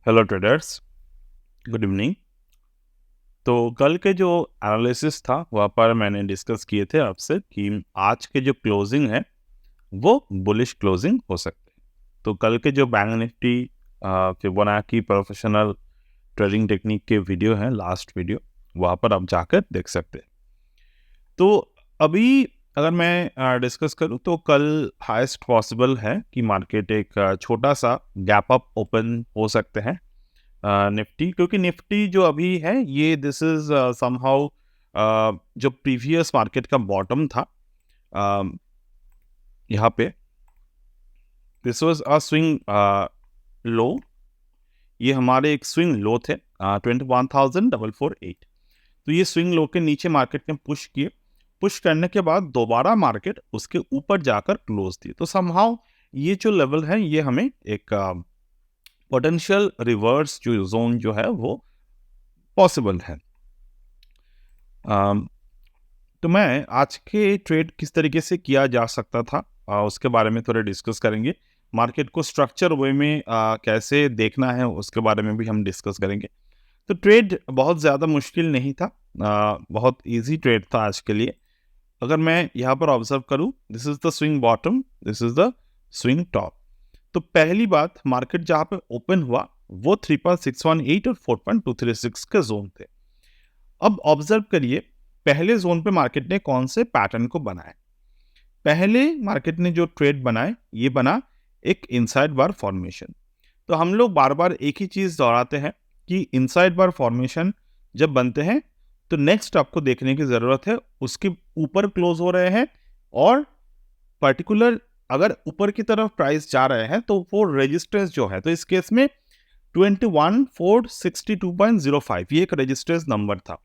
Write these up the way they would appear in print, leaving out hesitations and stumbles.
Hello traders, good evening. तो कल के जो एनालिसिस था वहाँ पर मैंने डिस्कस किए थे आपसे कि आज के जो क्लोजिंग है वो बुलिश क्लोजिंग हो सकते हैं। तो कल के जो bank Nifty Fibonacci professional trading technique के वीडियो हैं, लास्ट वीडियो, वहाँ पर आप जाकर देख सकते हैं। तो अभी अगर मैं डिस्कस करूँ तो कल हाईएस्ट पॉसिबल है कि मार्केट एक छोटा सा गैप अप ओपन हो सकते हैं निफ्टी, क्योंकि निफ्टी जो अभी है ये दिस इज समहाउ जो प्रीवियस मार्केट का बॉटम था, यहाँ पे this was a swing low. ये हमारे एक स्विंग लो थे 21,448। तो ये स्विंग लो के नीचे मार्केट ने पुश किए। पुश करने के बाद दोबारा मार्केट उसके ऊपर जाकर क्लोज दिए। तो समहाउ ये जो लेवल है ये हमें एक पोटेंशियल रिवर्स जो जोन जो है वो पॉसिबल है। तो मैं आज के ट्रेड किस तरीके से किया जा सकता था उसके बारे में थोड़ा डिस्कस करेंगे। मार्केट को स्ट्रक्चर वे में कैसे देखना है उसके बारे में भी हम डिस्कस करेंगे। तो ट्रेड बहुत ज़्यादा मुश्किल नहीं था, बहुत इजी ट्रेड था आज के लिए। अगर मैं यहाँ पर ऑब्जर्व करूँ, this is the swing bottom, this is the swing top. तो पहली बात, मार्केट जहाँ पे ओपन हुआ वो 3.618 और 4.236 के जोन थे। अब ऑब्जर्व करिए पहले जोन पे मार्केट ने कौन से पैटर्न को बनाया। पहले मार्केट ने जो ट्रेड बनाए ये बना एक इनसाइड बार फॉर्मेशन। तो हम लोग बार बार एक ही चीज दोहराते हैं कि इनसाइड बार फॉर्मेशन जब बनते हैं तो नेक्स्ट आपको देखने की जरूरत है उसके ऊपर क्लोज हो रहे हैं, और पर्टिकुलर अगर ऊपर की तरफ प्राइस जा रहे हैं तो वो रेजिस्टेंस जो है, तो इस केस में 21,462.05 ये एक रेजिस्टेंस नंबर था।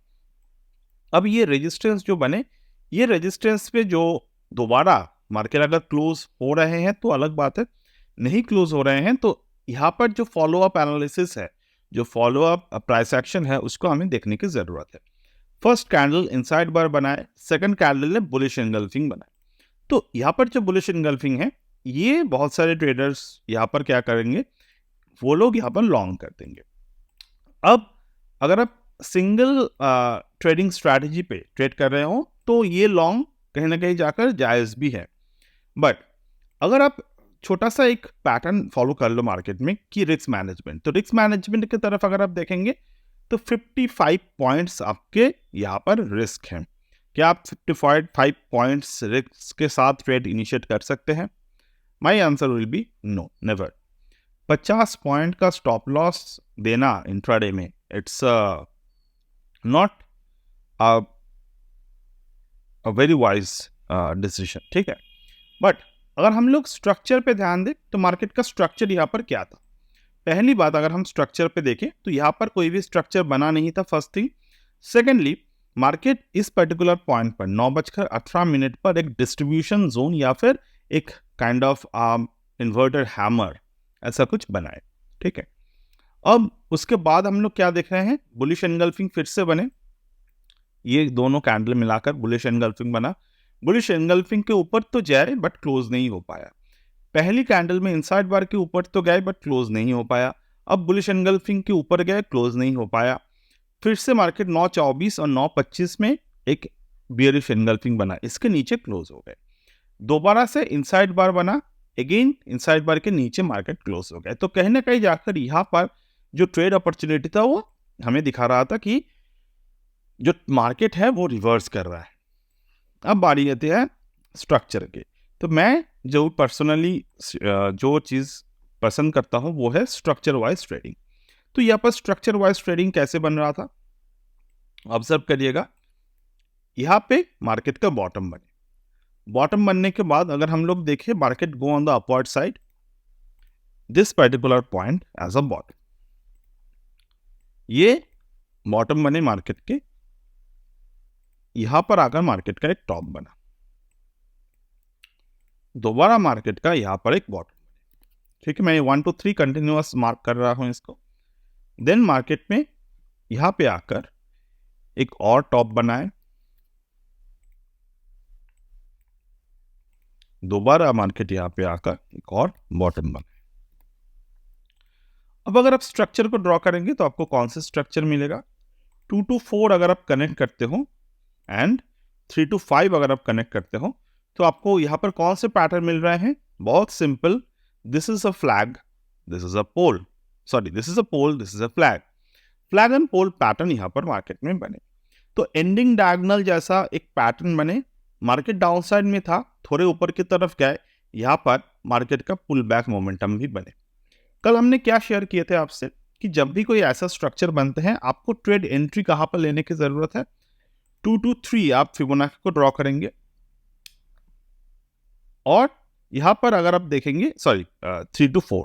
अब ये रेजिस्टेंस जो बने, ये रेजिस्टेंस पे जो दोबारा मार्केट अगर क्लोज हो रहे हैं तो अलग बात है, नहीं क्लोज हो रहे हैं तो यहाँ पर जो फॉलो अप एनालिसिस है, जो फॉलो अप प्राइस एक्शन है, उसको हमें देखने की जरूरत है। फर्स्ट कैंडल इनसाइड बार बनाए, सेकंड कैंडल ने बुलिश एंगल्फिंग बनाए। तो यहाँ पर जो बुलिश एंगल्फिंग है, ये बहुत सारे ट्रेडर्स यहाँ पर क्या करेंगे, वो लोग यहाँ पर लॉन्ग कर देंगे। अब अगर आप सिंगल ट्रेडिंग स्ट्रैटेजी पे ट्रेड कर रहे हो तो ये लॉन्ग कहीं ना कहीं जाकर जायज़ भी है। बट अगर आप छोटा सा एक पैटर्न फॉलो कर लो मार्केट में कि रिस्क मैनेजमेंट, तो रिस्क मैनेजमेंट की तरफ अगर आप देखेंगे तो 55 पॉइंट्स आपके यहाँ पर रिस्क हैं। क्या आप 55 पॉइंट्स रिस्क के साथ ट्रेड इनिशिएट कर सकते हैं? My answer will be no, never. 50 point का स्टॉप लॉस देना इंट्राडे में, it's not a very wise decision, ठीक है। बट अगर हम लोग स्ट्रक्चर पे ध्यान दें तो मार्केट का स्ट्रक्चर यहाँ पर क्या था। पहली बात, अगर हम स्ट्रक्चर पे देखें तो यहाँ पर कोई भी स्ट्रक्चर बना नहीं था, फर्स्ट थिंग। सेकेंडली, मार्केट इस पर्टिकुलर पॉइंट पर 9:18 पर एक डिस्ट्रीब्यूशन जोन या फिर एक काइंड ऑफ इन्वर्टर हैमर ऐसा कुछ बनाए, ठीक है। अब उसके बाद हम लोग क्या देख रहे हैं, बुलिश एनगल्फिंग फिर से बने। ये दोनों कैंडल मिलाकर बुलिश एनगल्फिंग बना। बुलिश एनगल्फिंग के ऊपर तो जाए बट क्लोज नहीं हो पाया। पहली कैंडल में इनसाइड बार के ऊपर तो गए बट क्लोज नहीं हो पाया। अब बुलिश एनगल्फिंग के ऊपर गए, क्लोज नहीं हो पाया। फिर से मार्केट 9:24 और 9:25 में एक बियरिश एनगल्फिंग बना, इसके नीचे क्लोज हो गए। दोबारा से इनसाइड बार बना, अगेन इनसाइड बार के नीचे मार्केट क्लोज हो गए। तो कहीं ना कहीं जाकर यहाँ पर जो ट्रेड अपॉर्चुनिटी था वो हमें दिखा रहा था कि जो मार्केट है वो रिवर्स कर रहा है। अब बारी आती है स्ट्रक्चर के। तो मैं जो पर्सनली जो चीज़ पसंद करता हूँ वो है स्ट्रक्चर वाइज ट्रेडिंग। तो यहाँ पर स्ट्रक्चर वाइज ट्रेडिंग कैसे बन रहा था, ऑब्जर्व करिएगा। यहाँ पे मार्केट का बॉटम बने, बॉटम बनने के बाद अगर हम लोग देखें market go on the upward side, this particular point as a bottom, ये बॉटम बने मार्केट के। यहां पर आकर मार्केट का एक टॉप बना, दोबारा मार्केट का यहां पर एक बॉटम, ठीक है। मैं 1 to 3 कंटिन्यूअस मार्क कर रहा हूं इसको। देन मार्केट में यहां पे आकर एक और टॉप बनाए, दोबारा मार्केट यहां पे आकर एक और बॉटम बनाए। अब अगर आप स्ट्रक्चर को ड्रॉ करेंगे तो आपको कौन सा स्ट्रक्चर मिलेगा? 2 to 4 अगर आप कनेक्ट करते हो एंड 3 to 5 अगर आप कनेक्ट करते हो तो आपको यहाँ पर कौन से पैटर्न मिल रहे हैं? बहुत simple, this is a flag, this is a pole, sorry this is a pole, this is a flag. Flag and pole pattern यहाँ पर मार्केट में बने। तो एंडिंग डायगोनल जैसा एक पैटर्न बने, मार्केट डाउन साइड में था, थोड़े ऊपर की तरफ गए, यहाँ पर मार्केट का पुल बैक मोमेंटम भी बने। कल हमने क्या शेयर किए थे आपसे कि जब भी कोई ऐसा स्ट्रक्चर बनते हैं आपको ट्रेड एंट्री कहां पर लेने की जरूरत है? 2 to 3 आप फिबोनाची को ड्रॉ करेंगे और यहां पर अगर आप देखेंगे, सॉरी 3 to 4,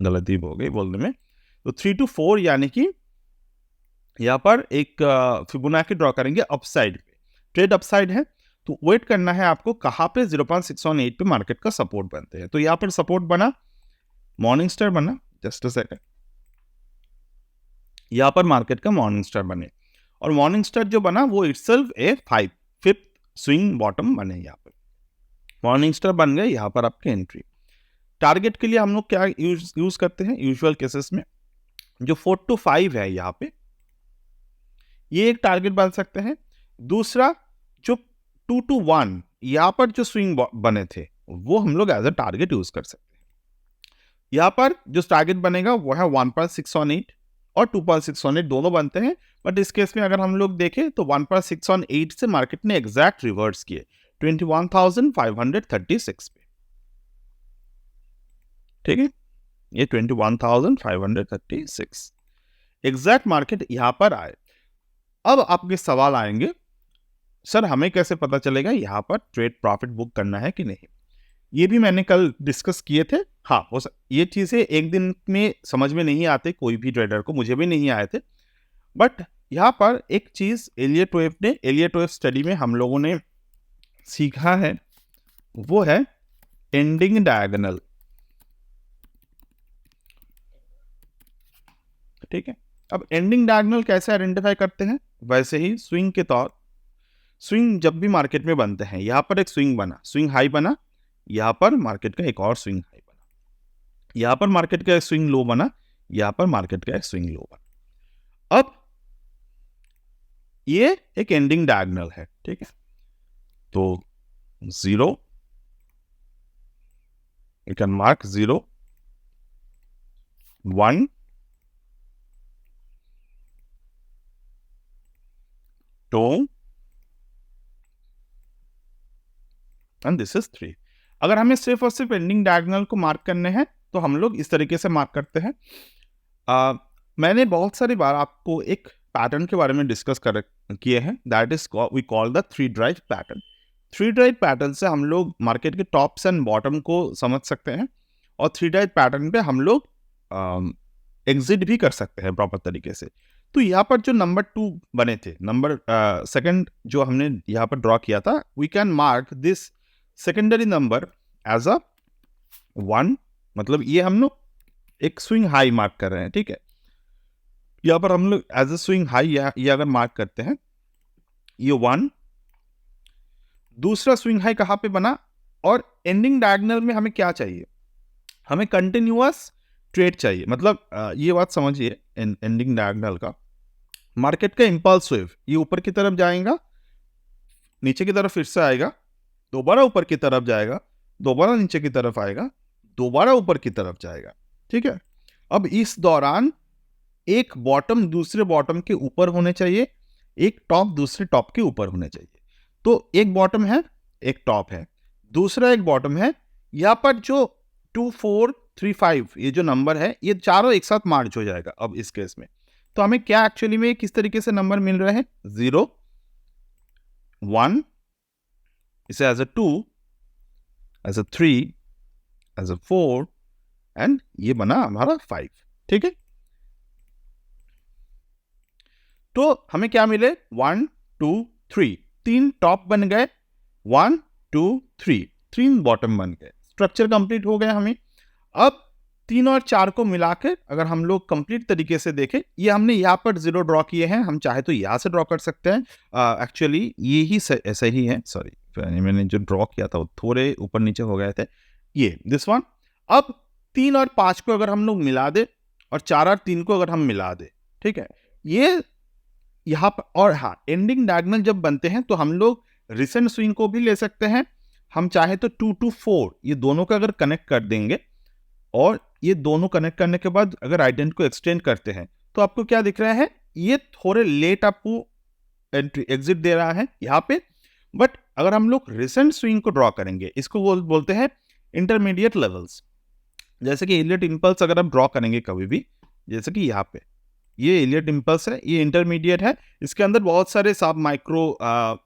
गलती हो गई बोलने में, तो 3 to 4 यानी कि यहां पर एक फिबोनाची ड्रॉ करेंगे अपसाइड पे, ट्रेड अपसाइड है तो वेट करना है आपको कहां पे 0.618 पे मार्केट का सपोर्ट बनते हैं। तो यहां पर सपोर्ट बना, मॉर्निंग स्टार बना, जस्ट अ सेकंड, यहां पर मार्केट का मॉर्निंग स्टार बने और मॉर्निंग स्टार जो बना वो इटसेल्फ ए 5th स्विंग बॉटम बने। यहाँ पर मॉर्निंग स्टार बन गए, यहाँ पर आपके एंट्री। टारगेट के लिए हम लोग क्या यूज करते हैं यूजुअल केसेस में? जो 4 to 5 है यहाँ पे, ये एक टारगेट बन सकते हैं। दूसरा जो 2 to 1 यहाँ पर जो स्विंग बने थे वो हम लोग एज अ टारगेट यूज कर सकते हैं। यहाँ पर जो टारगेट बनेगा वो है 1.618 और 2.618 दोनों बनते हैं, बट इस केस में अगर हम लोग देखें तो 1.618 से मार्केट ने एग्जैक्ट रिवर्स किए 21,536 पे, ठीक है, ये 21,536 एग्जैक्ट मार्केट यहां पर आए। अब आपके सवाल आएंगे, सर हमें कैसे पता चलेगा यहां पर ट्रेड प्रॉफिट बुक करना है कि नहीं? ये भी मैंने कल डिस्कस किए थे। हाँ, ये चीज़ें एक दिन में समझ में नहीं आते कोई भी ट्रेडर को, मुझे भी नहीं आए थे, बट यहाँ पर एक चीज़ एलियट वेव स्टडी में हम लोगों ने सीखा है, वो है एंडिंग डायगोनल। ठीक है, अब एंडिंग डायगोनल कैसे आइडेंटिफाई करते हैं? वैसे ही स्विंग के तौर, स्विंग जब भी मार्केट में बनते हैं, यहाँ पर एक स्विंग बना, स्विंग हाई बना, यहाँ पर मार्केट का एक और स्विंग हाई बना, यहाँ पर मार्केट का एक स्विंग लो बना, यहाँ पर मार्केट का एक स्विंग लो बना। अब ये एक एंडिंग डायगोनल है, ठीक है, तो 0, you can mark 0, 1, 2 and this is 3। अगर हमें सिर्फ और सिर्फ एंडिंग डायगोनल को मार्क करने हैं तो हम लोग इस तरीके से मार्क करते हैं। मैंने बहुत सारी बार आपको एक पैटर्न के बारे में डिस्कस किए हैं, that is we call the 3 drive pattern. 3 drive pattern से हम लोग मार्केट के टॉप्स एंड बॉटम को समझ सकते हैं और 3 ड्राइव पैटर्न पे हम लोग एग्जिट भी कर सकते हैं प्रॉपर तरीके से। तो यहाँ पर जो नंबर 2 बने थे, नंबर सेकंड जो हमने यहाँ पर ड्रॉ किया था, we can mark this secondary number as a 1, मतलब ये हम लोग एक स्विंग हाई मार्क कर रहे हैं, ठीक है। यहाँ पर हम लोग एज अ स्विंग हाई ये अगर मार्क करते हैं, ये 1, दूसरा स्विंग हाई कहाँ पे बना, और एंडिंग डायगोनल में हमें क्या चाहिए? हमें कंटिन्यूअस ट्रेड चाहिए। मतलब ये बात समझिए, एंडिंग डायगोनल का मार्केट का इंपल्स वेव ये ऊपर की तरफ जाएगा, नीचे की तरफ फिर से आएगा, दोबारा ऊपर की तरफ जाएगा, दोबारा नीचे की तरफ आएगा, दोबारा ऊपर की तरफ जाएगा, ठीक है। अब इस दौरान एक बॉटम दूसरे बॉटम के ऊपर होने चाहिए, एक टॉप दूसरे टॉप के ऊपर होने चाहिए। तो एक बॉटम है, एक टॉप है, दूसरा एक बॉटम है। यहां पर जो 2, 4, 3, 5 ये जो नंबर है, ये चारों एक साथ मार्च हो जाएगा। अब इस केस में तो हमें क्या एक्चुअली में किस तरीके से नंबर मिल रहे हैं? 0, 1, इसे as a 2, as a 3, as a 4 and ये बना हमारा 5, ठीक है। तो हमें क्या मिले? 1, 2, 3, 3 टॉप बन गए, 1, 2, 3 बॉटम बन गए, स्ट्रक्चर कंप्लीट हो गया हमें। अब 3 और 4 को मिलाकर अगर हम लोग कंप्लीट तरीके से देखें, ये हमने यहाँ पर 0 ड्रॉ किए हैं, हम चाहे तो यहाँ से ड्रॉ कर सकते हैं। एक्चुअली ये ही ऐसा ही है, सॉरी मैंने जो ड्रॉ किया था वो थोड़े ऊपर नीचे हो गए थे, ये दिस वन। अब 3 और 5 को अगर हम लोग मिला दे और 4 और 3 को अगर हम मिला दे, ठीक है, ये यहाँ पर। और हाँ, एंडिंग डायगोनल जब बनते हैं तो हम लोग रिसेंट स्विंग को भी ले सकते हैं। हम चाहे तो 2 to 4 ये दोनों का अगर कनेक्ट कर देंगे और ये दोनों कनेक्ट करने के बाद अगर आइडेंट को एक्सटेंड करते हैं तो आपको क्या दिख रहा है, ये थोड़े लेट आपको एंट्री एग्जिट दे रहा है यहाँ पे। बट अगर हम लोग रिसेंट स्विंग को ड्रॉ करेंगे, इसको बोलते हैं इंटरमीडिएट लेवल्स। जैसे कि एलियट इम्पल्स अगर आप ड्रॉ करेंगे कभी भी, जैसे कि यहाँ पे ये एलियट इम्पल्स है, ये इंटरमीडिएट है, इसके अंदर बहुत सारे सब माइक्रो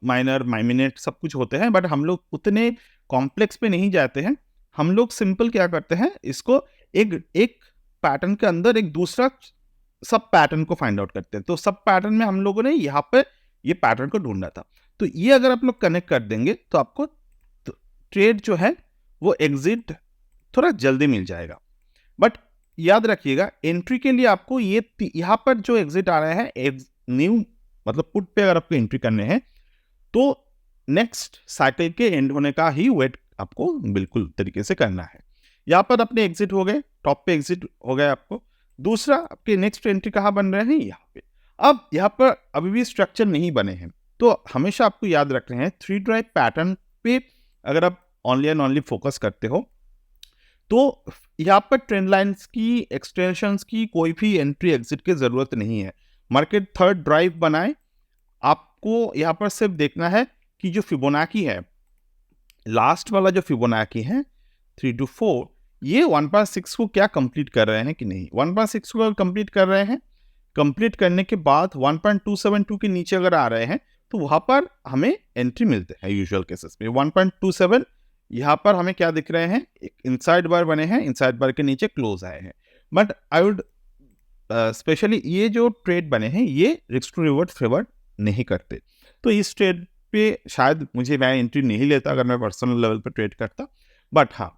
माइनर माइमिनेट सब कुछ होते हैं, बट हम लोग उतने कॉम्प्लेक्स पे नहीं जाते हैं। हम लोग सिंपल क्या करते हैं, इसको एक पैटर्न के अंदर एक दूसरा सब पैटर्न को फाइंड आउट करते हैं। तो सब पैटर्न में हम लोगों ने यहाँ पे ये पैटर्न को ढूंढना था, तो ये अगर आप लोग कनेक्ट कर देंगे तो आपको ट्रेड जो है वो एग्जिट थोड़ा जल्दी मिल जाएगा। बट याद रखिएगा, एंट्री के लिए आपको ये यहाँ पर जो एग्जिट आ रहा है न्यू मतलब पुट पे अगर आपको एंट्री करने हैं तो नेक्स्ट साइकिल के एंड होने का ही वेट आपको बिल्कुल तरीके से करना है। यहाँ पर अपने एग्जिट हो गए, टॉप पे एग्जिट हो गए आपको। दूसरा, आपके नेक्स्ट एंट्री कहाँ बन रहे हैं, यहाँ पे। अब यहाँ पर अभी भी स्ट्रक्चर नहीं बने हैं, तो हमेशा आपको याद रखना है 3 ड्राइव पैटर्न पे अगर आप ओनली एंड ओनली फोकस करते हो तो यहाँ पर ट्रेंड लाइंस की एक्सटेंशंस की कोई भी एंट्री एग्जिट की जरूरत नहीं है। मार्केट थर्ड ड्राइव बनाए, आपको यहाँ पर सिर्फ देखना है कि जो फिबोनाची है, लास्ट वाला जो फिबोनाची है 3 to 4, ये 1.6 को क्या कंप्लीट कर रहे हैं कि नहीं। 1.6 को कंप्लीट कर रहे हैं, कंप्लीट करने के बाद 1.272 के नीचे अगर आ रहे हैं तो वहां पर हमें एंट्री मिलते हैं यूजुअल केसेस में। 1.27 यहाँ पर हमें क्या दिख रहे हैं, एक इनसाइड बार बने हैं, इनसाइड बार के नीचे क्लोज आए हैं। बट आई वुड स्पेशली ये जो ट्रेड बने हैं ये रिस्क टू रिवॉर्ड फेवर नहीं करते, तो इस ट्रेड पे शायद मैं एंट्री नहीं लेता अगर मैं पर्सनल लेवल पे ट्रेड करता। बट हाँ,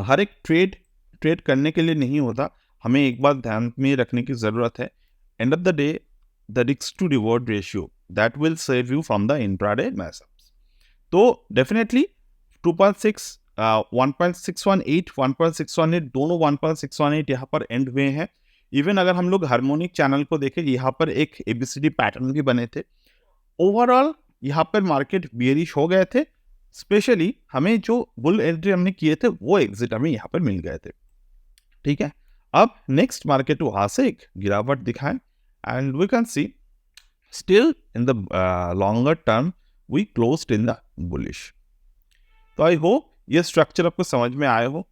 हर एक ट्रेड करने के लिए नहीं होता, हमें एक बात ध्यान में रखने की ज़रूरत है, end of the day the risk to reward ratio that will save you from the intraday messups. तो डेफिनेटली 2.6 1.618 1.618 दोनों 1.618 यहाँ पर एंड हुए हैं। इवन अगर हम लोग हार्मोनिक चैनल को देखें, यहाँ पर एक ABCD पैटर्न भी बने थे। ओवरऑल यहाँ पर मार्केट बियरिश हो गए थे, स्पेशली हमें जो बुल एंट्री हमने किए थे वो एग्जिट हमें यहाँ पर मिल गए थे। ठीक है, अब नेक्स्ट मार्केट वहाँ से एक गिरावट दिखाएं and we can see still in the longer term we closed in the bullish. तो आई होप ये स्ट्रक्चर आपको समझ में आए हो।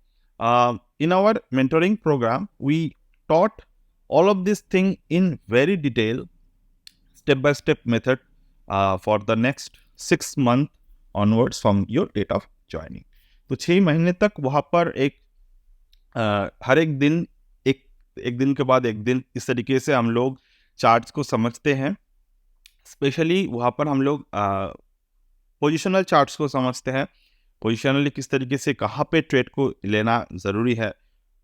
In our mentoring program we taught all of this thing in very detail, step by step method for the next 6 months onwards from your date of joining. तो 6 महीने तक वहाँ पर एक हर एक दिन एक दिन के बाद एक दिन इस तरीके से हम लोग चार्ट्स को समझते हैं। स्पेशली वहाँ पर हम लोग पोजिशनल चार्ट्स को समझते हैं, पोजिशनली किस तरीके से कहाँ पे ट्रेड को लेना ज़रूरी है,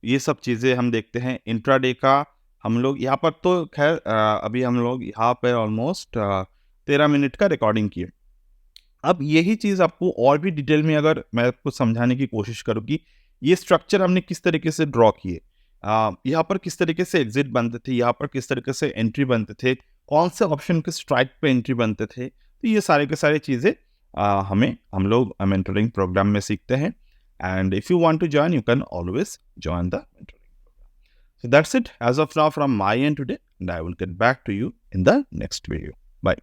ये सब चीज़ें हम देखते हैं। इंट्राडे का हम लोग यहाँ पर तो खैर अभी हम लोग यहाँ पे ऑलमोस्ट 13 मिनट का रिकॉर्डिंग किए। अब यही चीज़ आपको और भी डिटेल में अगर मैं आपको समझाने की कोशिश करूँ कि ये स्ट्रक्चर हमने किस तरीके से ड्रॉ किए, यहाँ पर किस तरीके से एग्जिट बनते थे, यहाँ पर किस तरीके से एंट्री बनते थे, कौन से ऑप्शन के स्ट्राइक पे एंट्री बनते थे, तो ये सारे के सारे चीज़ें हम लोग मेंटरिंग प्रोग्राम में सीखते हैं। And if you want to join, you can always join the mentoring program. So that's it as of now from my end today, and I will get back to you in the next video. Bye.